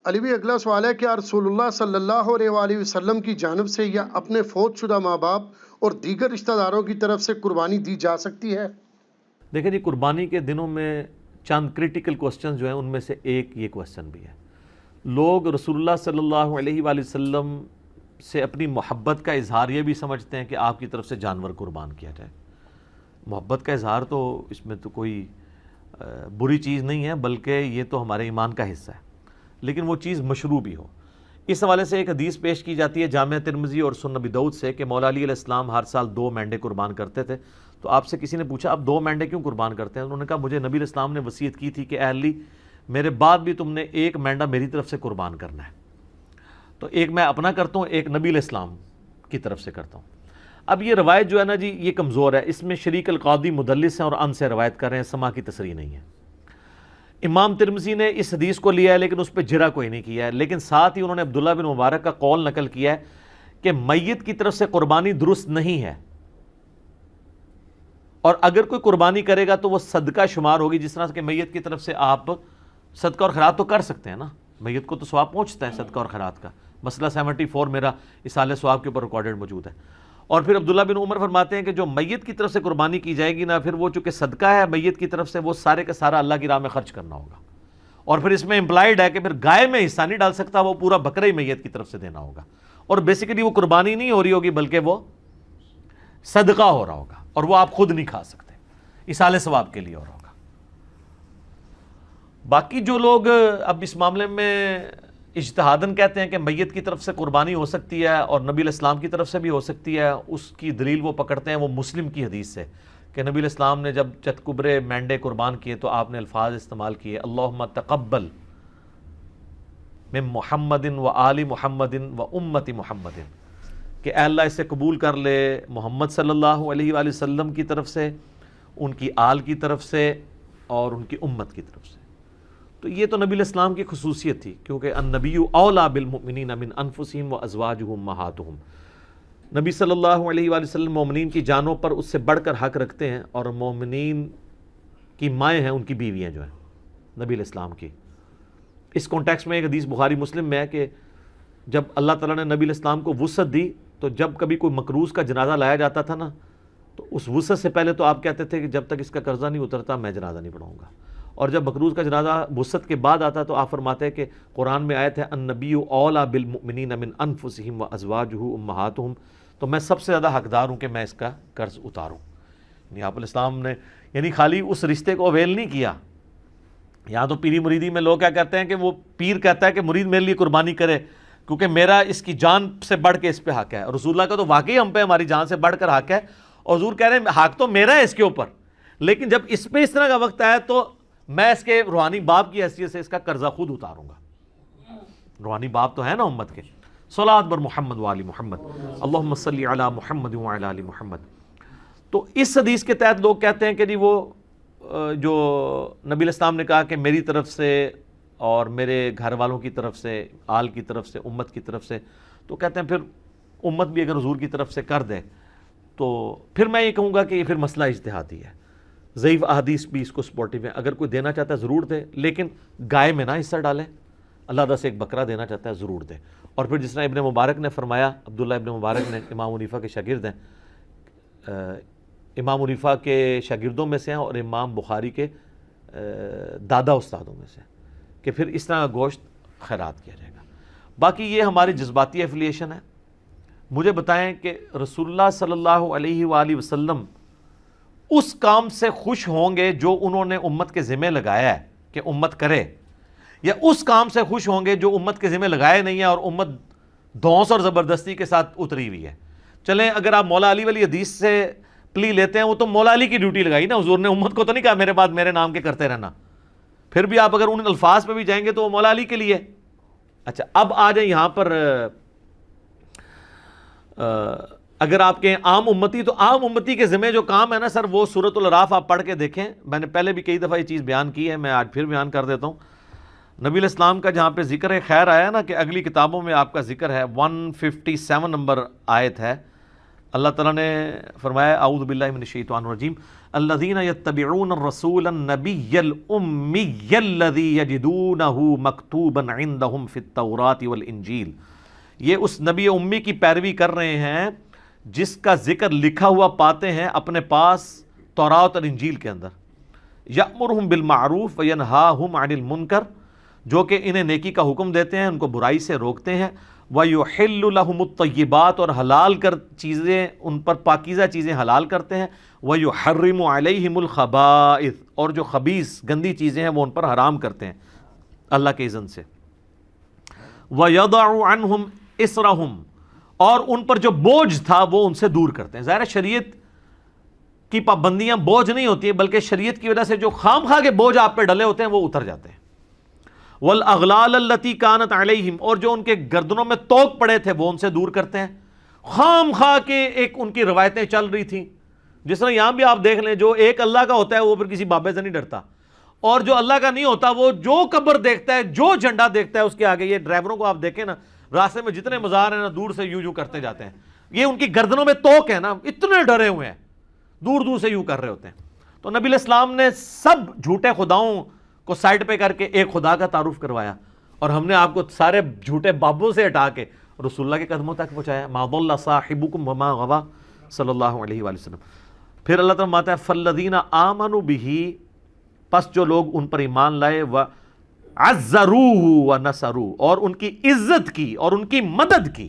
علی بھی اگلا سوال ہے، کیا رسول اللہ صلی اللہ علیہ وآلہ وسلم کی جانب سے یا اپنے فوت شدہ ماں باپ اور دیگر رشتہ داروں کی طرف سے قربانی دی جا سکتی ہے؟ دیکھیں جی، قربانی کے دنوں میں چند کریٹیکل کوسچن جو ہیں ان میں سے ایک یہ کوسچن بھی ہے۔ لوگ رسول اللہ صلی اللہ علیہ وآلہ وسلم سے اپنی محبت کا اظہار یہ بھی سمجھتے ہیں کہ آپ کی طرف سے جانور قربان کیا جائے۔ محبت کا اظہار تو اس میں تو کوئی بری چیز نہیں ہے، بلکہ یہ تو ہمارے ایمان کا حصہ ہے، لیکن وہ چیز مشروع بھی ہو۔ اس حوالے سے ایک حدیث پیش کی جاتی ہے جامع ترمذی اور سنن نبی داؤد سے کہ مولا علی علیہ السلام ہر سال 2 مینڈے قربان کرتے تھے۔ تو آپ سے کسی نے پوچھا آپ 2 مینڈے کیوں قربان کرتے ہیں؟ انہوں نے کہا مجھے نبی علیہ السلام نے وصیت کی تھی کہ اے علی میرے بعد بھی تم نے 1 مینڈا میری طرف سے قربان کرنا ہے۔ تو ایک میں اپنا کرتا ہوں، ایک نبی علیہ السلام کی طرف سے کرتا ہوں۔ اب یہ روایت جو ہے نا جی، یہ کمزور ہے، اس میں شریک القاضی مدلس ہیں اور ان سے روایت کر رہے ہیں، سما کی تصریح نہیں ہے۔ امام ترمذی نے اس حدیث کو لیا ہے لیکن اس پہ جرا کوئی نہیں کیا ہے، لیکن ساتھ ہی انہوں نے عبداللہ بن مبارک کا قول نقل کیا ہے کہ میت کی طرف سے قربانی درست نہیں ہے، اور اگر کوئی قربانی کرے گا تو وہ صدقہ شمار ہوگی، جس طرح کہ میت کی طرف سے آپ صدقہ اور خیرات تو کر سکتے ہیں نا، میت کو تو ثواب پہنچتا ہے صدقہ اور خیرات کا۔ مسئلہ 74 میرا اصالہ ثواب کے اوپر ریکارڈڈ موجود ہے۔ اور پھر عبداللہ بن عمر فرماتے ہیں کہ جو میت کی طرف سے قربانی کی جائے گی نا، پھر وہ چونکہ صدقہ ہے میت کی طرف سے، وہ سارے کا سارا اللہ کی راہ میں خرچ کرنا ہوگا، اور پھر اس میں امپلائڈ ہے کہ پھر گائے میں حصہ نہیں ڈال سکتا، وہ پورا بکرا ہی میت کی طرف سے دینا ہوگا، اور بیسیکلی وہ قربانی نہیں ہو رہی ہوگی بلکہ وہ صدقہ ہو رہا ہوگا، اور وہ آپ خود نہیں کھا سکتے، اصالہ ثواب کے لیے ہو رہا ہوگا۔ باقی جو لوگ اب اس معاملے میں اجتہاداً کہتے ہیں کہ میت کی طرف سے قربانی ہو سکتی ہے اور نبی علیہ السلام کی طرف سے بھی ہو سکتی ہے، اس کی دلیل وہ پکڑتے ہیں وہ مسلم کی حدیث سے کہ نبی علیہ السلام نے جب چتکبرے مینڈے قربان کیے تو آپ نے الفاظ استعمال کیے، اللہم تقبل من محمد و آل محمد و امت محمد، کہ اے اللہ اسے قبول کر لے محمد صلی اللہ علیہ وآلہ وسلم کی طرف سے، ان کی آل کی طرف سے اور ان کی امت کی طرف سے۔ تو یہ تو نبی علیہ السلام کی خصوصیت تھی، کیونکہ النبی اولیٰ بالمؤمنین من انفسہم وازواجہم امہاتہم، نبی صلی اللہ علیہ وآلہ وسلم مومنین کی جانوں پر اس سے بڑھ کر حق رکھتے ہیں، اور مومنین کی مائیں ہیں ان کی بیویاں جو ہیں نبی علیہ السلام کی۔ اس کانٹیکس میں ایک حدیث بخاری مسلم میں ہے کہ جب اللہ تعالیٰ نے نبی علیہ السلام کو وسعت دی تو جب کبھی کوئی مقروض کا جنازہ لایا جاتا تھا نا، تو اس وسعت سے پہلے تو آپ کہتے تھے کہ جب تک اس کا قرضہ نہیں اترتا میں جنازہ نہیں پڑھاؤں گا، اور جب مقروض کا جنازہ وسعت کے بعد آتا تو آپ فرماتے ہیں کہ قرآن میں آیت ہے النبی اولیٰ بالمؤمنین من انفسہم وازواجہ امہاتہم، تو میں سب سے زیادہ حقدار ہوں کہ میں اس کا قرض اتاروں۔ یعنی آپ علیہ السلام نے یعنی خالی اس رشتے کو اویل نہیں کیا۔ یہاں تو پیری مریدی میں لوگ کیا کہتے ہیں کہ وہ پیر کہتا ہے کہ مرید میرے لیے قربانی کرے کیونکہ میرا اس کی جان سے بڑھ کے اس پہ حق ہے، اور رسول اللہ کا تو واقعی ہم پہ ہماری جان سے بڑھ کر حق ہے، اور حضور کہہ رہے ہیں حق تو میرا ہے اس کے اوپر، لیکن جب اس پہ اس طرح کا وقت آیا تو میں اس کے روحانی باپ کی حیثیت سے اس کا قرضہ خود اتاروں گا۔ روحانی باپ تو ہے نا امت کے۔ صلاۃ بر محمد وآل محمد، اللہم صلی علی محمد وعلی آل محمد۔ تو اس حدیث کے تحت لوگ کہتے ہیں کہ جی وہ جو نبی علیہ السلام نے کہا کہ میری طرف سے اور میرے گھر والوں کی طرف سے، آل کی طرف سے، امت کی طرف سے، تو کہتے ہیں پھر امت بھی اگر حضور کی طرف سے کر دے تو پھر میں یہ کہوں گا کہ یہ پھر مسئلہ اجتہادی ہے۔ ضعیف احادیث بھی اس کو سپورٹیو ہے، اگر کوئی دینا چاہتا ہے ضرور دے، لیکن گائے میں نہ حصہ ڈالے، اللہ سے ایک بکرا دینا چاہتا ہے ضرور دے۔ اور پھر جس طرح ابن مبارک نے فرمایا، عبداللہ ابن مبارک نے امام حنیفہ کے شاگرد ہیں، امام حنیفہ کے شاگردوں میں سے ہیں اور امام بخاری کے دادا استادوں میں سے، کہ پھر اس طرح کا گوشت خیرات کیا جائے گا۔ باقی یہ ہماری جذباتی ایفیلیشن ہے۔ مجھے بتائیں کہ رسول اللہ صلی اللہ علیہ وآلہ وسلم اس کام سے خوش ہوں گے جو انہوں نے امت کے ذمہ لگایا ہے کہ امت کرے، یا اس کام سے خوش ہوں گے جو امت کے ذمہ لگائے نہیں ہے اور امت دھونس اور زبردستی کے ساتھ اتری ہوئی ہے؟ چلیں اگر آپ مولا علی والی حدیث سے پلی لیتے ہیں، وہ تو مولا علی کی ڈیوٹی لگائی نا، حضور نے امت کو تو نہیں کہا میرے بعد میرے نام کے کرتے رہنا۔ پھر بھی آپ اگر ان الفاظ پہ بھی جائیں گے تو وہ مولا علی کے لیے۔ اچھا اب آ جائیں یہاں پر، اگر آپ کہیں عام امتی، تو عام امتی کے ذمہ جو کام ہے نا سر، وہ سورۃ الاعراف آپ پڑھ کے دیکھیں، میں نے پہلے بھی کئی دفعہ یہ چیز بیان کی ہے، میں آج پھر بیان کر دیتا ہوں۔ نبی علیہ السلام کا جہاں پہ ذکر خیر آیا نا کہ اگلی کتابوں میں آپ کا ذکر ہے، 157 نمبر آیت ہے اللہ تعالیٰ نے فرمایا اعوذ باللہ من الشیطان الرجیم الذین یتبعون الرسول النبی الامی الذی یجدونہ مکتوبا عندہم فی التوراۃ والانجیل، یہ اس نبی امی کی پیروی کر رہے ہیں جس کا ذکر لکھا ہوا پاتے ہیں اپنے پاس تورات اور انجیل کے اندر، یأمرہم بالمعروف وینہاہم عن المنکر، جو کہ انہیں نیکی کا حکم دیتے ہیں، ان کو برائی سے روکتے ہیں، وَيُحِلُّ لَهُمُ الطَّيِّبَاتِ، اور حلال کر چیزیں ان پر پاکیزہ چیزیں حلال کرتے ہیں، وَيُحَرِّمُ عَلَيْهِمُ الْخَبَائِثَ، اور جو خبیث گندی چیزیں ہیں وہ ان پر حرام کرتے ہیں اللہ کے اذن سے، وَيَضَعُ عَنْهُمْ إِصْرَهُمْ، اور ان پر جو بوجھ تھا وہ ان سے دور کرتے ہیں۔ ظاہر شریعت کی پابندیاں بوجھ نہیں ہوتی ہیں، بلکہ شریعت کی وجہ سے جو خام خواہ کے بوجھ آپ پہ ڈلے ہوتے ہیں وہ اتر جاتے ہیں۔ والاغلال التي كانت عليهم، اور جو ان کے گردنوں میں توق پڑے تھے وہ ان سے دور کرتے ہیں۔ خام خواہ کے ایک ان کی روایتیں چل رہی تھیں، جس طرح یہاں بھی آپ دیکھ لیں، جو ایک اللہ کا ہوتا ہے وہ پھر کسی بابے سے نہیں ڈرتا، اور جو اللہ کا نہیں ہوتا وہ جو قبر دیکھتا ہے، جو جھنڈا دیکھتا ہے اس کے آگے، یہ ڈرائیوروں کو آپ دیکھیں نا، راستے میں جتنے مزار ہیں نا دور سے یوں کرتے جاتے ہیں، یہ ان کی گردنوں میں توق ہے نا، اتنے ڈرے ہوئے ہیں، دور دور سے یوں کر رہے ہوتے ہیں۔ تو نبی علیہ السلام نے سب جھوٹے خداؤں کو سائڈ پہ کر کے ایک خدا کا تعارف کروایا، اور ہم نے آپ کو سارے جھوٹے بابوں سے ہٹا کے رسول اللہ کے قدموں تک پہنچایا۔ ما ضل صاحبکم وما غوی صلی اللہ علیہ وآلہ وسلم۔ پھر اللہ تعالیٰ فرماتا ہے فالذین آمنوا بہ، پس جو لوگ ان پر ایمان لائے، وعزروہ ونصروہ، اور ان کی عزت کی اور ان کی مدد کی،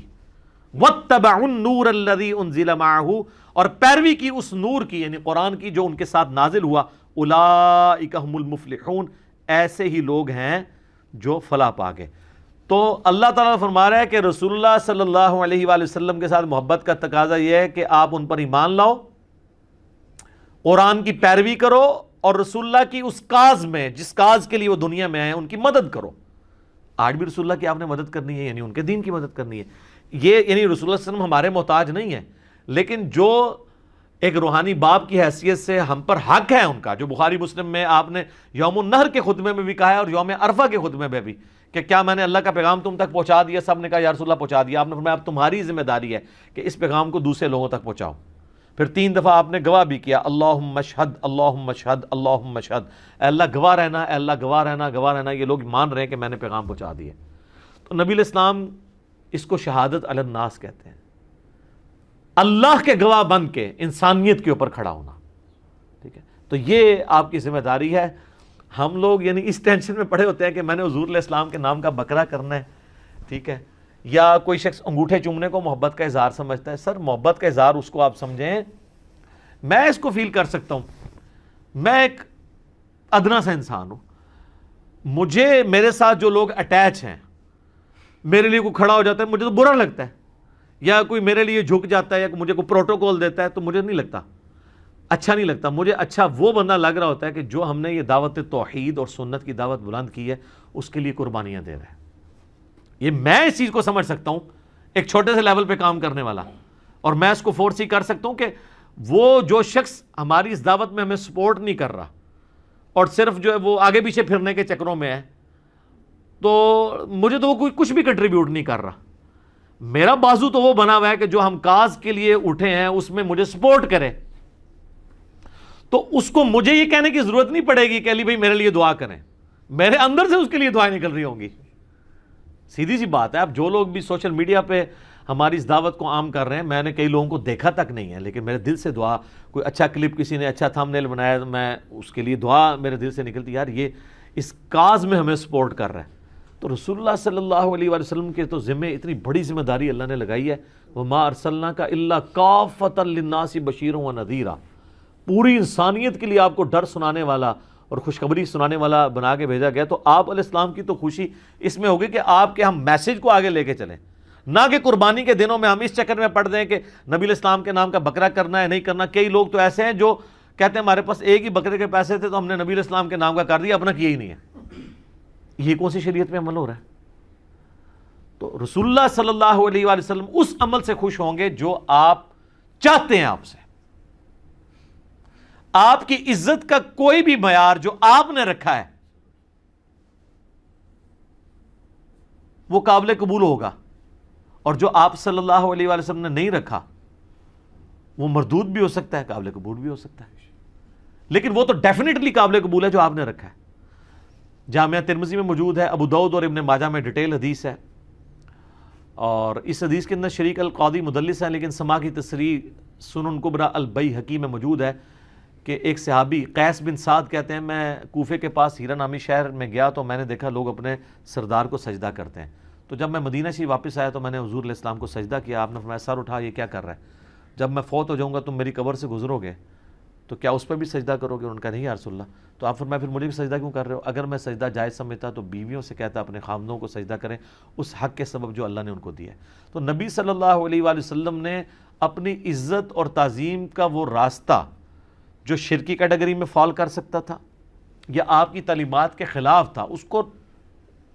واتبعوا النور الذی انزل معہ، اور پیروی کی اس نور کی یعنی قرآن کی جو ان کے ساتھ نازل ہوا، اولئک هم المفلحون، ایسے ہی لوگ ہیں جو فلاح پا گئے۔ تو اللہ تعالیٰ فرما رہا ہے کہ رسول اللہ صلی اللہ علیہ وآلہ وسلم کے ساتھ محبت کا تقاضا یہ ہے کہ آپ ان پر ایمان لاؤ، قرآن کی پیروی کرو، اور رسول اللہ کی اس کاز میں جس کاز کے لیے وہ دنیا میں آئے ان کی مدد کرو۔ آج بھی رسول اللہ کی آپ نے مدد کرنی ہے، یعنی ان کے دین کی مدد کرنی ہے۔ یہ یعنی رسول اللہ صلی اللہ علیہ وسلم ہمارے محتاج نہیں ہے، لیکن جو ایک روحانی باپ کی حیثیت سے ہم پر حق ہے ان کا، جو بخاری مسلم میں آپ نے یوم النہر کے خطبے میں بھی کہا ہے اور یوم عرفہ کے خطبے میں بھی، کہ کیا میں نے اللہ کا پیغام تم تک پہنچا دیا؟ سب نے کہا یا رسول اللہ پہنچا دیا۔ آپ نے فرمایا اب تمہاری ذمہ داری ہے کہ اس پیغام کو دوسرے لوگوں تک پہنچاؤ۔ پھر 3 دفعہ آپ نے گواہ بھی کیا، اللہم اشہد اللہم اشہد اللہم اشہد، اے اللہ گواہ رہنا، اے اللہ گواہ رہنا، گواہ رہنا، یہ لوگ مان رہے ہیں کہ میں نے پیغام پہنچا دیا۔ تو نبی علیہ السلام اس کو شہادت علی الناس کہتے ہیں، اللہ کے گواہ بن کے انسانیت کے اوپر کھڑا ہونا، ٹھیک ہے۔ تو یہ آپ کی ذمہ داری ہے۔ ہم لوگ یعنی اس ٹینشن میں پڑے ہوتے ہیں کہ میں نے حضور علیہ السلام کے نام کا بکرا کرنا ہے، ٹھیک ہے، یا کوئی شخص انگوٹھے چومنے کو محبت کا اظہار سمجھتا ہے۔ سر محبت کا اظہار اس کو آپ سمجھیں، میں اس کو فیل کر سکتا ہوں، میں ایک ادنا سا انسان ہوں، مجھے میرے ساتھ جو لوگ اٹیچ ہیں، میرے لیے کوئی کھڑا ہو جاتا ہے مجھے تو برا لگتا ہے، یا کوئی میرے لیے جھک جاتا ہے یا مجھے کوئی پروٹوکول دیتا ہے تو مجھے نہیں لگتا اچھا، نہیں لگتا مجھے اچھا وہ بندہ لگ رہا ہوتا ہے کہ جو ہم نے یہ دعوت توحید اور سنت کی دعوت بلند کی ہے اس کے لیے قربانیاں دے رہے ہیں۔ یہ میں اس چیز کو سمجھ سکتا ہوں، ایک چھوٹے سے لیول پہ کام کرنے والا، اور میں اس کو فورس ہی کر سکتا ہوں کہ وہ جو شخص ہماری اس دعوت میں ہمیں سپورٹ نہیں کر رہا اور صرف جو ہے وہ آگے پیچھے پھرنے کے چکروں میں ہے، تو مجھے تو وہ کوئی کچھ بھی کنٹریبیوٹ نہیں کر رہا۔ میرا بازو تو وہ بنا ہوا ہے کہ جو ہم کاز کے لیے اٹھے ہیں اس میں مجھے سپورٹ کرے، تو اس کو مجھے یہ کہنے کی ضرورت نہیں پڑے گی کہ علی بھائی میرے لیے دعا کریں، میرے اندر سے اس کے لیے دعائیں نکل رہی ہوں گی۔ سیدھی سی بات ہے۔ اب جو لوگ بھی سوشل میڈیا پہ ہماری اس دعوت کو عام کر رہے ہیں، میں نے کئی لوگوں کو دیکھا تک نہیں ہے، لیکن میرے دل سے دعا، کوئی اچھا کلپ کسی نے اچھا تھم نیل بنایا تو میں اس کے لیے دعا میرے دل سے نکلتی، یار یہ اس کاز میں ہمیں سپورٹ کر رہا ہے۔ تو رسول اللہ صلی اللہ علیہ وآلہ وسلم کے تو ذمہ اتنی بڑی ذمہ داری اللہ نے لگائی ہے، وَمَا أَرْسَلْنَاكَ إِلَّا كَافَّةً لِلنَّاسِ بَشِيرًا وَنَذِيرًا، پوری انسانیت کے لیے آپ کو ڈر سنانے والا اور خوشخبری سنانے والا بنا کے بھیجا گیا۔ تو آپ علیہ السلام کی تو خوشی اس میں ہوگی کہ آپ کے ہم میسج کو آگے لے کے چلیں، نہ کہ قربانی کے دنوں میں ہم اس چکر میں پڑ دیں کہ نبی علیہ السلام کے نام کا بکرا کرنا ہے نہیں کرنا۔ کئی لوگ تو ایسے ہیں جو کہتے ہیں ہمارے پاس ایک ہی بکرے کے پیسے تھے تو ہم نے نبی علیہ السلام کے نام کا کر دیا، اپنا کیا ہی نہیں ہے۔ یہ کون سی شریعت میں عمل ہو رہا ہے؟ تو رسول اللہ صلی اللہ علیہ وآلہ وسلم اس عمل سے خوش ہوں گے جو آپ چاہتے ہیں آپ سے۔ آپ کی عزت کا کوئی بھی معیار جو آپ نے رکھا ہے وہ قابل قبول ہوگا، اور جو آپ صلی اللہ علیہ وآلہ وسلم نے نہیں رکھا وہ مردود بھی ہو سکتا ہے، قابل قبول بھی ہو سکتا ہے، لیکن وہ تو ڈیفینیٹلی قابل قبول ہے جو آپ نے رکھا ہے۔ جامعہ ترمذی میں موجود ہے، ابو داؤد اور ابن ماجہ میں ڈیٹیل حدیث ہے، اور اس حدیث کے اندر شریک القاضی مدلس ہیں، لیکن سما کی تصریح سنن کبریٰ البیہقی میں موجود ہے کہ ایک صحابی قیس بن سعد کہتے ہیں میں کوفے کے پاس ہیرا نامی شہر میں گیا تو میں نے دیکھا لوگ اپنے سردار کو سجدہ کرتے ہیں، تو جب میں مدینہ سے واپس آیا تو میں نے حضور علیہ السلام کو سجدہ کیا، آپ نے فرمایا سر اٹھا، یہ کیا کر رہا ہے؟ جب میں فوت ہو جاؤں گا تم میری قبر سے گزرو گے تو کیا اس پہ بھی سجدہ کرو گے؟ ان کا نہیں یا رسول اللہ۔ تو آپ فرمایا پھر مجھے بھی سجدہ کیوں کر رہے ہو؟ اگر میں سجدہ جائز سمجھتا تو بیویوں سے کہتا اپنے خامدوں کو سجدہ کریں اس حق کے سبب جو اللہ نے ان کو دیا ہے۔ تو نبی صلی اللہ علیہ وآلہ وسلم نے اپنی عزت اور تعظیم کا وہ راستہ جو شرکی کیٹیگری میں فال کر سکتا تھا یا آپ کی تعلیمات کے خلاف تھا، اس کو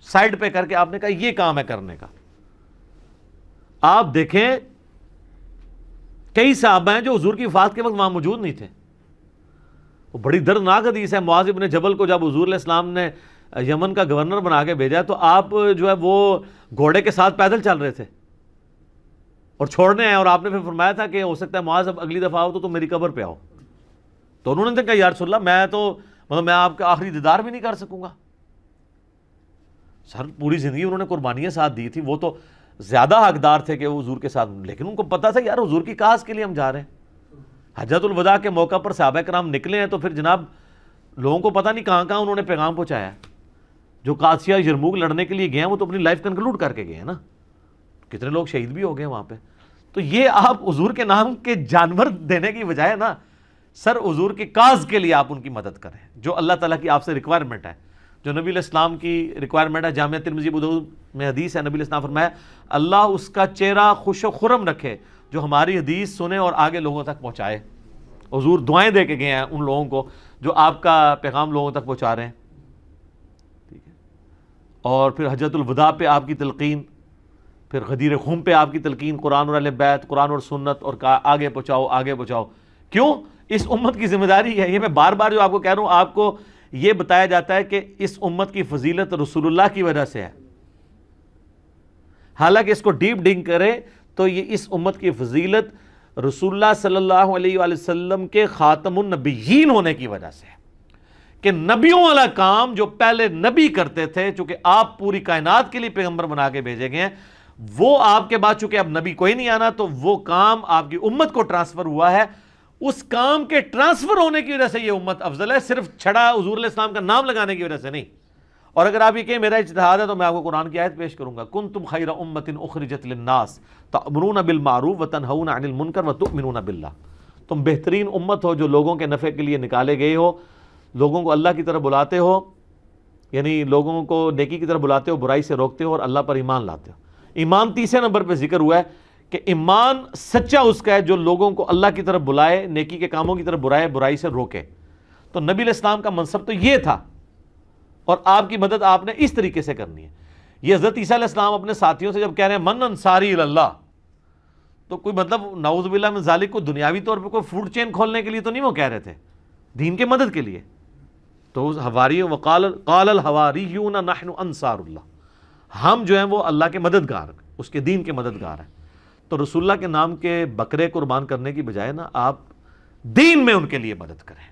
سائڈ پہ کر کے آپ نے کہا یہ کام ہے کرنے کا۔ آپ دیکھیں کئی صحابہ ہیں جو حضور کی وفات کے وقت وہاں موجود نہیں تھے، وہ بڑی دردناک حدیث ہے۔ معاذ بن جبل کو جب حضور علیہ السلام نے یمن کا گورنر بنا کے بھیجا تو آپ جو ہے وہ گھوڑے کے ساتھ پیدل چل رہے تھے اور چھوڑنے ہیں، اور آپ نے پھر فرمایا تھا کہ ہو سکتا ہے معاذ اب اگلی دفعہ آؤ تو تم میری قبر پہ آؤ، تو انہوں نے کہا یا رسول اللہ میں تو میں آپ کا آخری دیدار بھی نہیں کر سکوں گا۔ سر پوری زندگی انہوں نے قربانیاں ساتھ دی تھی، وہ تو زیادہ حقدار تھے کہ وہ حضور کے ساتھ، لیکن ان کو پتا تھا یار حضور کی کاز کے لیے ہم جا رہے ہیں۔ حجۃ الوداع کے موقع پر صحابہ کرام نکلے ہیں تو پھر جناب لوگوں کو پتہ نہیں کہاں کہاں انہوں نے پیغام پہنچایا ہے۔ جو قادسیہ یرموک لڑنے کے لیے گئے ہیں وہ تو اپنی لائف کنکلوڈ کر کے گئے ہیں نا، کتنے لوگ شہید بھی ہو گئے وہاں پہ۔ تو یہ آپ حضور کے نام کے جانور دینے کی بجائے نا سر حضور کی کاز کے لیے آپ ان کی مدد کریں، جو اللہ تعالیٰ کی آپ سے ریکوائرمنٹ ہے، جو نبی علیہ السلام کی ریکوائرمنٹ ہے۔ جامعہ ترمذی ابو داؤد میں حدیث ہے، نبی علیہ السلام فرمایا اللہ اس کا چہرہ خوش و خرم رکھے جو ہماری حدیث سنے اور آگے لوگوں تک پہنچائے۔ حضور دعائیں دے کے گئے ہیں ان لوگوں کو جو آپ کا پیغام لوگوں تک پہنچا رہے ہیں، ٹھیک ہے۔ اور پھر حجۃ الوداع پہ آپ کی تلقین، پھر غدیر خم پہ آپ کی تلقین، قرآن اور اہل بیت، قرآن اور سنت، اور آگے پہنچاؤ آگے پہنچاؤ۔ کیوں؟ اس امت کی ذمہ داری ہے۔ یہ میں بار بار جو آپ کو کہہ رہا ہوں، آپ کو یہ بتایا جاتا ہے کہ اس امت کی فضیلت رسول اللہ کی وجہ سے ہے، حالانکہ اس کو ڈیپ ڈنگ کرے تو یہ اس امت کی فضیلت رسول اللہ صلی اللہ علیہ وآلہ وسلم کے خاتم النبیین ہونے کی وجہ سے ہے، کہ نبیوں والا کام جو پہلے نبی کرتے تھے، چونکہ آپ پوری کائنات کے لیے پیغمبر بنا کے بھیجے گئے ہیں، وہ آپ کے بعد چونکہ اب نبی کوئی نہیں آنا تو وہ کام آپ کی امت کو ٹرانسفر ہوا ہے۔ اس کام کے ٹرانسفر ہونے کی وجہ سے یہ امت افضل ہے، صرف چھڑا حضور علیہ السلام کا نام لگانے کی وجہ سے نہیں۔ اور اگر آپ یہ کہیں میرا اجتہاد ہے تو میں آپ کو قرآن کی آیت پیش کروں گا، کنتم خیر امۃ اخرجت للناس تأمرون بالمعروف وتنہون عن المنکر وتؤمنون باللہ، تم بہترین امت ہو جو لوگوں کے نفع کے لیے نکالے گئے ہو، لوگوں کو اللہ کی طرف بلاتے ہو، یعنی لوگوں کو نیکی کی طرف بلاتے ہو، برائی سے روکتے ہو، اور اللہ پر ایمان لاتے ہو۔ ایمان تیسرے نمبر پہ ذکر ہوا ہے کہ ایمان سچا اس کا ہے جو لوگوں کو اللہ کی طرف بلائے، نیکی کے کاموں کی طرف بلائے، برائی سے روکے۔ تو نبی علیہ السلام کا منصب تو یہ تھا، اور آپ کی مدد آپ نے اس طریقے سے کرنی ہے۔ یہ حضرت عیسیٰ علیہ السلام اپنے ساتھیوں سے جب کہہ رہے ہیں من انصاری اللہ، تو کوئی مطلب نعوذ باللہ من ذالک کو دنیاوی طور پہ کوئی فوڈ چین کھولنے کے لیے تو نہیں وہ کہہ رہے تھے، دین کے مدد کے لیے۔ تو حواری قال الحواریون نحن انصار اللہ، ہم جو ہیں وہ اللہ کے مددگار، اس کے دین کے مددگار ہیں۔ تو رسول اللہ کے نام کے بکرے قربان کرنے کی بجائے نا آپ دین میں ان کے لیے مدد کریں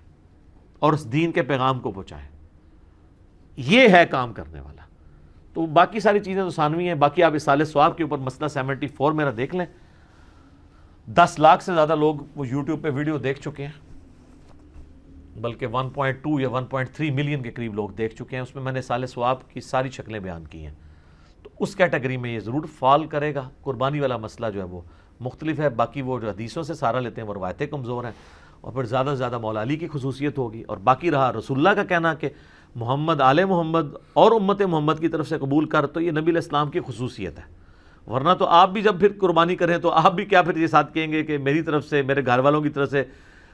اور اس دین کے پیغام کو پہنچائیں، یہ ہے کام کرنے والا۔ تو باقی ساری چیزیں تو ثانوی ہیں، باقی آپ اصالہ ثواب کے اوپر مسئلہ 74 میرا دیکھ لیں، 10 لاکھ سے زیادہ لوگ وہ یوٹیوب پہ ویڈیو دیکھ چکے ہیں، بلکہ 1.2 یا 1.3 ملین کے قریب لوگ دیکھ چکے ہیں۔ اس میں نے اصالہ ثواب کی ساری شکلیں بیان کی ہیں، تو اس کیٹیگری میں یہ ضرور فال کرے گا۔ قربانی والا مسئلہ جو ہے وہ مختلف ہے، باقی وہ جو حدیثوں سے سہارا لیتے ہیں وہ روایتیں کمزور ہیں، اور پھر زیادہ سے زیادہ مولا علی کی خصوصیت ہوگی، اور باقی رہا رسول اللہ کا کہنا کہ محمد آل محمد اور امت محمد کی طرف سے قبول کر، تو یہ نبی علیہ السلام کی خصوصیت ہے۔ ورنہ تو آپ بھی جب پھر قربانی کریں تو آپ بھی کیا پھر یہ ساتھ کہیں گے کہ میری طرف سے، میرے گھر والوں کی طرف سے،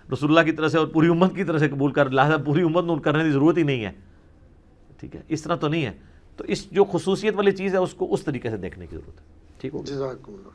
رسول اللہ کی طرف سے اور پوری امت کی طرف سے قبول کر، لہٰذا پوری امت نے کرنے کی ضرورت ہی نہیں ہے، ٹھیک ہے، اس طرح تو نہیں ہے۔ تو اس جو خصوصیت والی چیز ہے اس کو اس طریقے سے دیکھنے کی ضرورت ہے، ٹھیک ہو گیا۔ جزاکم اللہ۔